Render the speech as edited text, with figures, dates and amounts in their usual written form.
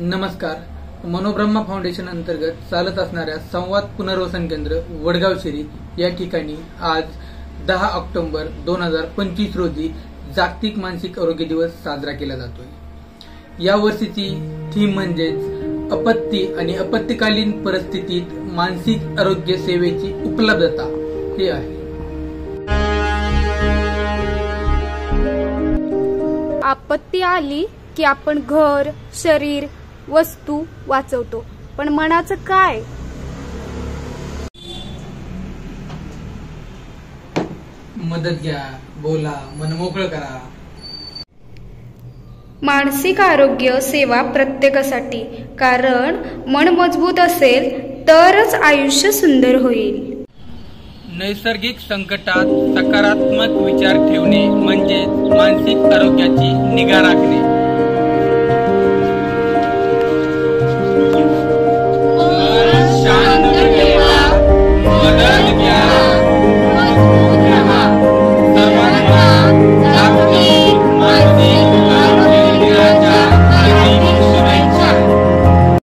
नमस्कार. मनोब्रह्मा फाउंडेशन अंतर्गत चालत असणाऱ्या संवाद पुनर्वसन केंद्र वडगाव शेरी या ठिकाणी आज 10 ऑक्टोबर 2025 रोजी जागतिक मानसिक आरोग्य दिवस साजरा केला जातोय. या वर्षीची थीम म्हणजेच आपत्ती आणि आपत्कालीन परिस्थितीत मानसिक आरोग्य सेवेची उपलब्धता हे आहे. आपत्ती आली की आपण घर, शरीर, वस्तू वाचवतो, पण मनाचं काय? मदत घ्या, बोला, मन मोकळं करा. मानसिक आरोग्य सेवा प्रत्येकासाठी, कारण मन मजबूत असेल तरच आयुष्य सुंदर होईल. नैसर्गिक संकटात सकारात्मक विचार ठेवणे म्हणजेच मानसिक आरोग्याची निगा राखणे.